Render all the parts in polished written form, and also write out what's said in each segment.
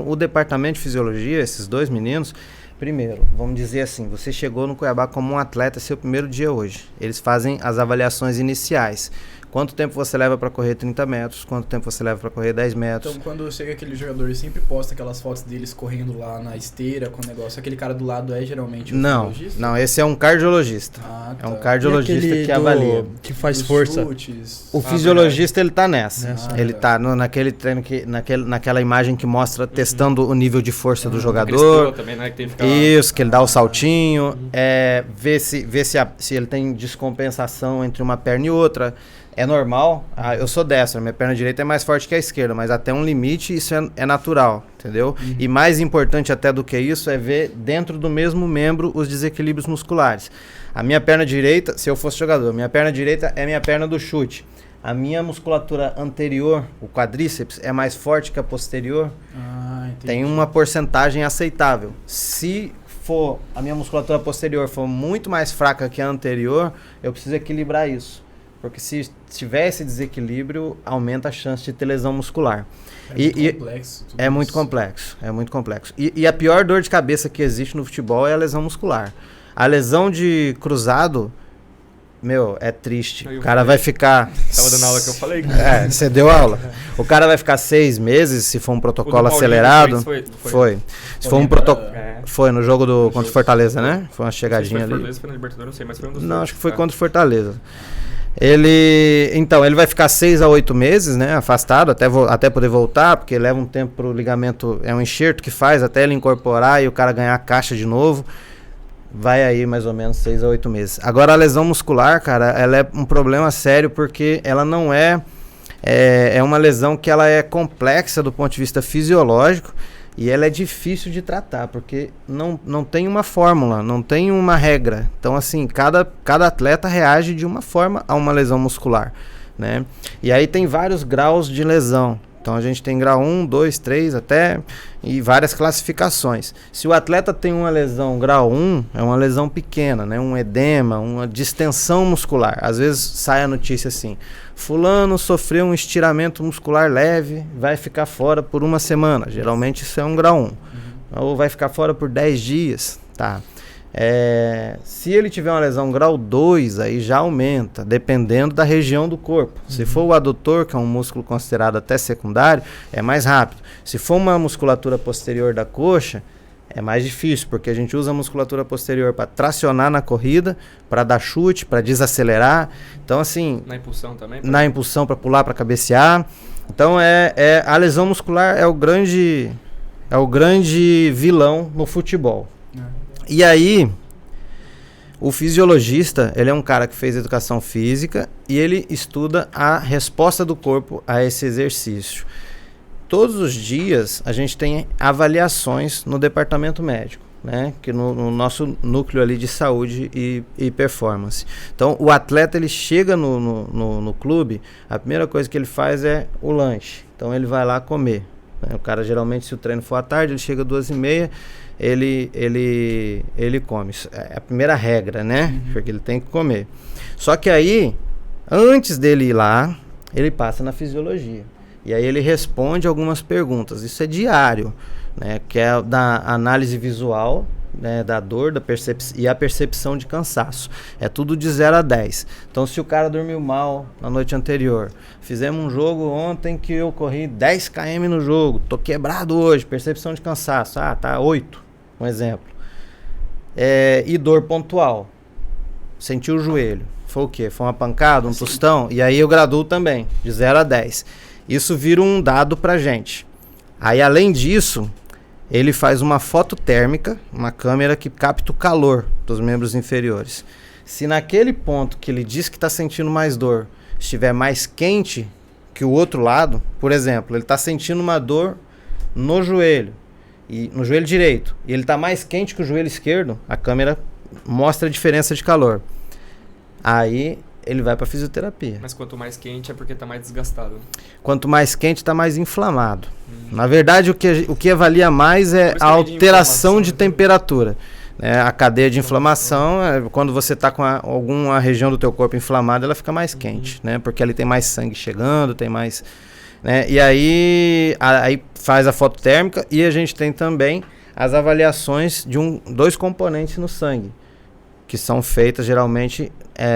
O departamento de fisiologia, esses dois meninos, primeiro, vamos dizer assim, você chegou no Cuiabá como um atleta, seu primeiro dia hoje. Eles fazem as avaliações iniciais. Quanto tempo você leva para correr 30 metros, quanto tempo você leva para correr 10 metros. Então, quando chega aquele jogador, ele sempre posta aquelas fotos deles correndo lá na esteira com o negócio. Aquele cara do lado é geralmente o fisiologista? Não, esse é um cardiologista. Tá. É um cardiologista que avalia. Que faz força. Chutes. O fisiologista, ele tá nessa. Ele tá. tá naquele treino, naquela imagem que mostra testando o nível de força do jogador. Também, né, que tem que ficar... Isso, que ele dá o saltinho. Ver se ele tem descompensação entre uma perna e outra. É normal, eu sou destro, minha perna direita é mais forte que a esquerda, mas até um limite isso é natural, entendeu? E mais importante até do que isso é ver dentro do mesmo membro os desequilíbrios musculares. A minha perna direita, se eu fosse jogador, minha perna direita é minha perna do chute. A minha musculatura anterior, o quadríceps, é mais forte que a posterior. Tem uma porcentagem aceitável. Se a minha musculatura posterior for muito mais fraca que a anterior, eu preciso equilibrar isso. Porque se tiver esse desequilíbrio, aumenta a chance de ter lesão muscular. É muito complexo. E a pior dor de cabeça que existe no futebol é a lesão muscular. A lesão de cruzado, é triste. O cara vai ficar... Tava dando aula que eu falei. Você deu aula. O cara vai ficar 6 meses, se for um protocolo acelerado. Foi. Se for um protocolo... Foi no jogo contra o Fortaleza, né? Foi uma chegadinha ali. Fortaleza, foi no Libertadores, não sei, mas foi um dos Não, acho que foi contra o Fortaleza. Ele vai ficar 6 a 8 meses, né, afastado, até poder voltar, porque leva um tempo pro ligamento, é um enxerto que faz até ele incorporar e o cara ganhar a caixa de novo. Vai aí mais ou menos 6 a 8 meses. Agora a lesão muscular, cara, ela é um problema sério porque ela não é uma lesão que ela é complexa do ponto de vista fisiológico. E ela é difícil de tratar, porque não tem uma fórmula, não tem uma regra. Então, assim, cada atleta reage de uma forma a uma lesão muscular, né? E aí tem vários graus de lesão. Então, a gente tem grau 1, 2, 3 até, e várias classificações. Se o atleta tem uma lesão grau 1, é uma lesão pequena, né? Um edema, uma distensão muscular. Às vezes sai a notícia assim: fulano sofreu um estiramento muscular leve, vai ficar fora por 1 semana. Geralmente isso é um grau 1. Ou vai ficar fora por 10 dias, tá? Se ele tiver uma lesão grau 2, aí já aumenta, dependendo da região do corpo. Se for o adutor, que é um músculo considerado até secundário, é mais rápido. Se for uma musculatura posterior da coxa, é mais difícil, porque a gente usa a musculatura posterior para tracionar na corrida, para dar chute, para desacelerar. Então, assim... Na impulsão também? Na impulsão, para pular, para cabecear. Então, a lesão muscular é o grande vilão no futebol. E aí, o fisiologista, ele é um cara que fez educação física e ele estuda a resposta do corpo a esse exercício. Todos os dias a gente tem avaliações no departamento médico, né? Que no nosso núcleo ali de saúde e performance. Então, o atleta, ele chega no clube, a primeira coisa que ele faz é o lanche. Então, ele vai lá comer. Né? O cara, geralmente, se o treino for à tarde, ele chega às 2h30, ele come. Isso é a primeira regra, né? Porque ele tem que comer. Só que aí, antes dele ir lá, ele passa na fisiologia. E aí ele responde algumas perguntas. Isso é diário, né? Que é da análise visual, né? Da dor, e a percepção de cansaço. É tudo de 0 a 10. Então, se o cara dormiu mal na noite anterior, fizemos um jogo ontem que eu corri 10 km no jogo, tô quebrado hoje, percepção de cansaço, tá 8. Um exemplo. E dor pontual. Sentiu o joelho. Foi o quê? Foi uma pancada, um tostão? E aí eu graduo também, de 0 a 10. Isso vira um dado pra gente. Aí, além disso, ele faz uma foto térmica, uma câmera que capta o calor dos membros inferiores. Se naquele ponto que ele diz que está sentindo mais dor, estiver mais quente que o outro lado, por exemplo, ele está sentindo uma dor no joelho direito, e ele está mais quente que o joelho esquerdo, a câmera mostra a diferença de calor. Aí ele vai para fisioterapia. Mas quanto mais quente é porque está mais desgastado. Quanto mais quente, está mais inflamado. Na verdade, o que avalia mais é a alteração de temperatura. A cadeia de inflamação, quando você está com alguma região do teu corpo inflamada, ela fica mais quente, né? Porque ali tem mais sangue chegando, tem mais né? E aí faz a foto térmica e a gente tem também as avaliações de dois componentes no sangue, que são feitas geralmente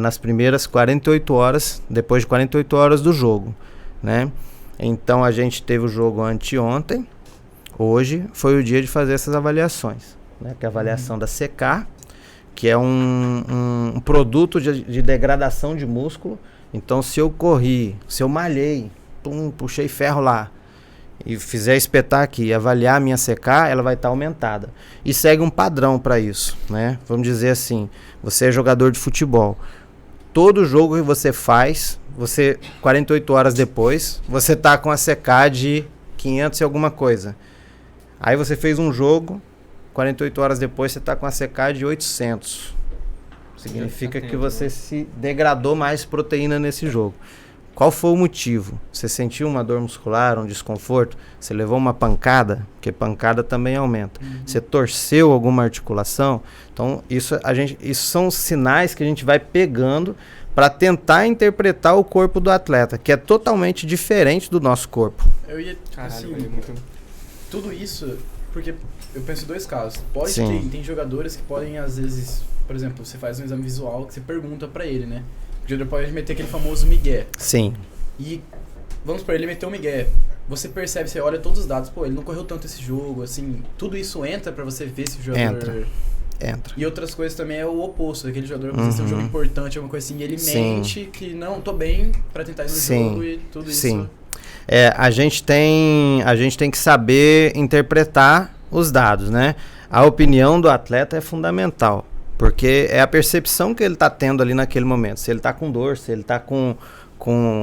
nas primeiras 48 horas, depois de 48 horas do jogo, né? Então a gente teve o jogo anteontem, hoje foi o dia de fazer essas avaliações, né? Que é a avaliação da CK, que é um produto de degradação de músculo. Então se eu corri, se eu malhei, puxei ferro lá, e fizer espetar aqui e avaliar a minha CK, ela vai estar aumentada. E segue um padrão para isso, né? Vamos dizer assim, você é jogador de futebol. Todo jogo que você faz, 48 horas depois, você tá com a CK de 500 e alguma coisa. Aí você fez um jogo, 48 horas depois você tá com a CK de 800. Significa que você se degradou mais proteína nesse jogo. Qual foi o motivo? Você sentiu uma dor muscular, um desconforto? Você levou uma pancada? Porque pancada também aumenta. Você torceu alguma articulação? Então, isso são sinais que a gente vai pegando para tentar interpretar o corpo do atleta, que é totalmente diferente do nosso corpo. Eu ia, Caralho, assim, tudo isso, porque eu penso em dois casos. Tem jogadores que podem, às vezes, por exemplo, você faz um exame visual que você pergunta para ele, né? O jogador pode meter aquele famoso migué. Sim. E vamos supor, ele meteu um migué. Você percebe, você olha todos os dados, pô, ele não correu tanto esse jogo, assim, tudo isso entra pra você ver se o jogador... Entra. E outras coisas também é o oposto, aquele jogador, às vezes tem um jogo importante, alguma coisa assim, e ele mente que não, tô bem pra tentar ir no jogo e tudo isso. Sim. A gente tem que saber interpretar os dados, né? A opinião do atleta é fundamental. Porque é a percepção que ele está tendo ali naquele momento. Se ele está com dor, se ele está com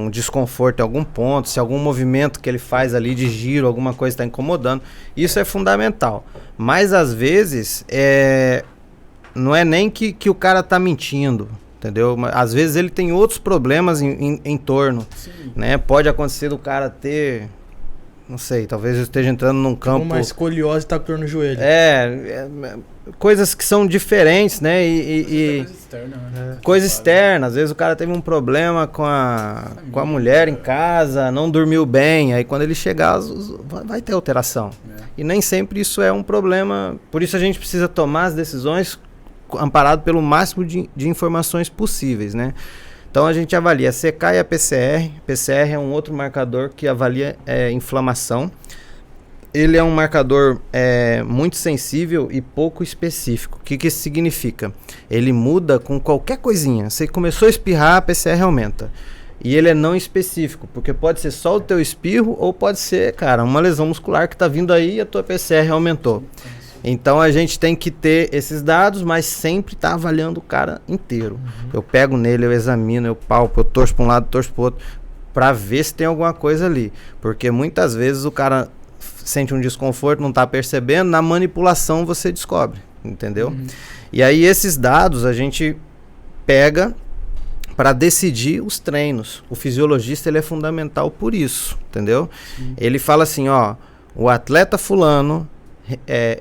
desconforto em algum ponto, se algum movimento que ele faz ali de giro, alguma coisa está incomodando. Isso é fundamental. Mas às vezes, não é nem que o cara está mentindo, entendeu? Mas, às vezes ele tem outros problemas em torno. Né? Pode acontecer do cara ter... Não sei, talvez eu esteja entrando num campo... Uma escoliose tá com dor no joelho. Coisas que são diferentes, né? Coisa externa, né? Coisa externa. Às vezes o cara teve um problema com a mulher em casa, não dormiu bem, aí quando ele chegar vai ter alteração. E nem sempre isso é um problema. Por isso a gente precisa tomar as decisões amparado pelo máximo de informações possíveis, né? Então a gente avalia a CK e a PCR. PCR é um outro marcador que avalia inflamação. Ele é um marcador muito sensível e pouco específico. O que isso significa? Ele muda com qualquer coisinha. Você começou a espirrar, a PCR aumenta. E ele é não específico, porque pode ser só o teu espirro ou pode ser, cara, uma lesão muscular que está vindo aí e a tua PCR aumentou. Então a gente tem que ter esses dados, mas sempre tá avaliando o cara inteiro. Eu pego nele, eu examino, eu palpo, eu torço para um lado, torço para o outro, para ver se tem alguma coisa ali. Porque muitas vezes o cara sente um desconforto, não tá percebendo, na manipulação você descobre, entendeu? E aí esses dados a gente pega para decidir os treinos. O fisiologista ele é fundamental por isso, entendeu? Ele fala assim, ó, o atleta fulano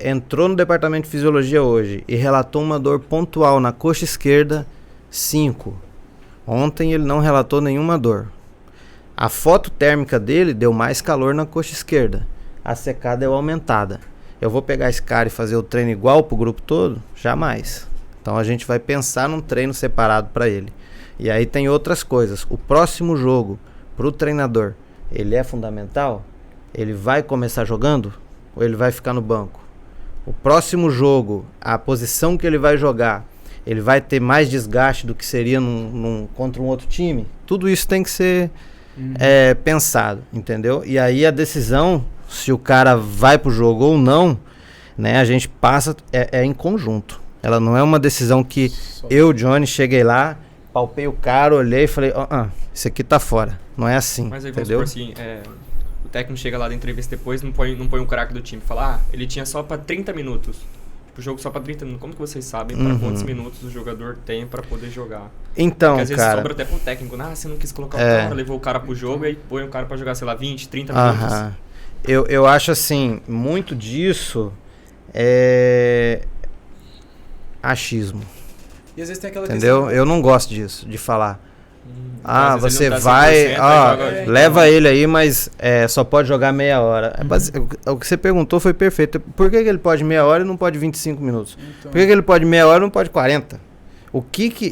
entrou no departamento de fisiologia hoje e relatou uma dor pontual na coxa esquerda, 5. Ontem ele não relatou nenhuma dor. A foto térmica dele deu mais calor na coxa esquerda. A CK deu aumentada. Eu vou pegar esse cara e fazer o treino igual pro grupo todo? Jamais. Então a gente vai pensar num treino separado para ele. E aí tem outras coisas. O próximo jogo pro treinador, ele é fundamental? Ele vai começar jogando? Ou ele vai ficar no banco? O próximo jogo, a posição que ele vai jogar, ele vai ter mais desgaste do que seria contra um outro time? Tudo isso tem que ser pensado, entendeu? E aí a decisão, se o cara vai pro jogo ou não, né, a gente passa, em conjunto. Ela não é uma decisão que eu, Johnny, cheguei lá, palpei o cara, olhei e falei, isso aqui tá fora. Não é assim, mas aí, entendeu? Vamos supor assim, o técnico chega lá da entrevista depois, não põe um craque do time. Fala, ele tinha só pra 30 minutos. O jogo só pra 30 minutos. Como que vocês sabem para quantos minutos o jogador tem pra poder jogar? Então, porque às vezes cara, sobra até pro técnico. Você não quis colocar o cara, levou o cara pro jogo e põe o cara pra jogar, sei lá, 20, 30 minutos. Eu acho assim, muito disso é achismo. E às vezes tem aquela entendeu? questão... Eu não gosto disso, de falar. Ah, Às vezes você ele não tá vai, 100%, ó, aí joga- leva ele aí, mas só pode jogar meia hora. O que você perguntou foi perfeito. Por que ele pode meia hora e não pode 25 minutos? Então, Por que ele pode meia hora e não pode 40?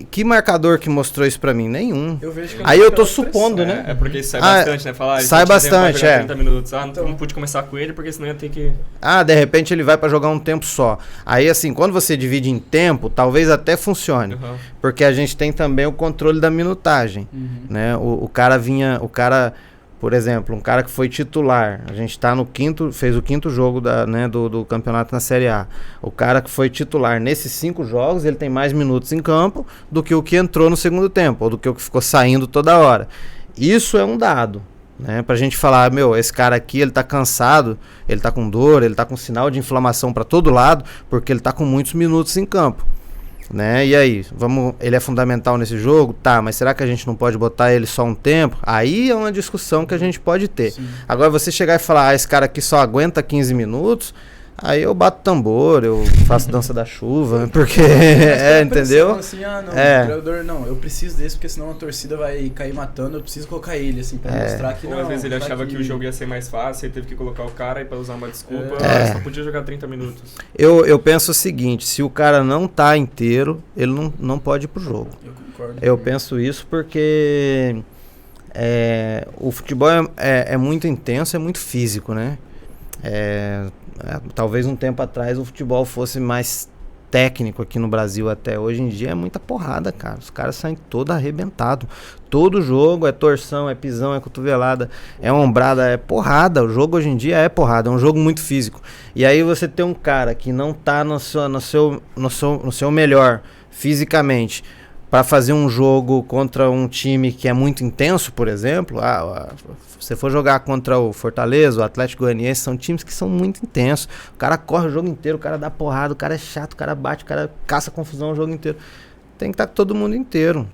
Que marcador que mostrou isso pra mim? Nenhum. eu vejo que Aí eu tô pressão. supondo, né? É porque isso sai Ah, bastante, né? Falar, sai ele tinha tempo pra bastante, jogar é. 30 minutos. Ah, Então. não pude começar com ele porque senão ia ter que... Ah, de repente ele vai pra jogar um tempo só. Aí assim, quando você divide em tempo, talvez até funcione. Uhum. Porque a gente tem também o controle da minutagem. Uhum. Né? Por exemplo, um cara que foi titular, a gente tá fez o quinto jogo do campeonato na Série A. O cara que foi titular nesses 5 jogos, ele tem mais minutos em campo do que o que entrou no segundo tempo, ou do que o que ficou saindo toda hora. Isso é um dado, né? Pra gente falar, esse cara aqui, ele tá cansado, ele tá com dor, ele tá com sinal de inflamação pra todo lado, porque ele tá com muitos minutos em campo. Né? E aí, ele é fundamental nesse jogo? Tá, mas será que a gente não pode botar ele só um tempo? Aí é uma discussão que a gente pode ter. Sim. Agora você chegar e falar, esse cara aqui só aguenta 15 minutos, aí eu bato tambor, eu faço dança da chuva, porque entendeu? Assim, não, É. o treinador, não, eu preciso desse porque senão a torcida vai cair matando, eu preciso colocar ele, assim, pra mostrar que Ou não. às vezes ele tá achava aqui. que o jogo ia ser mais fácil e teve que colocar o cara e pra usar uma desculpa, só podia jogar 30 minutos. Eu penso o seguinte, se o cara não tá inteiro, ele não pode ir pro jogo. Eu concordo. Eu penso isso porque o futebol é muito intenso, é muito físico, né? Talvez um tempo atrás o futebol fosse mais técnico aqui no Brasil até. Hoje em dia é muita porrada, cara. Os caras saem todo arrebentado. Todo jogo é torção, é pisão, é cotovelada, é ombrada, é porrada. O jogo hoje em dia é porrada, é um jogo muito físico. E aí você tem um cara que não tá no seu melhor fisicamente para fazer um jogo contra um time que é muito intenso, por exemplo. Se você for jogar contra o Fortaleza, o Atlético Goianiense, são times que são muito intensos. O cara corre o jogo inteiro, o cara dá porrada, o cara é chato, o cara bate, o cara caça confusão o jogo inteiro. Tem que estar com todo mundo inteiro.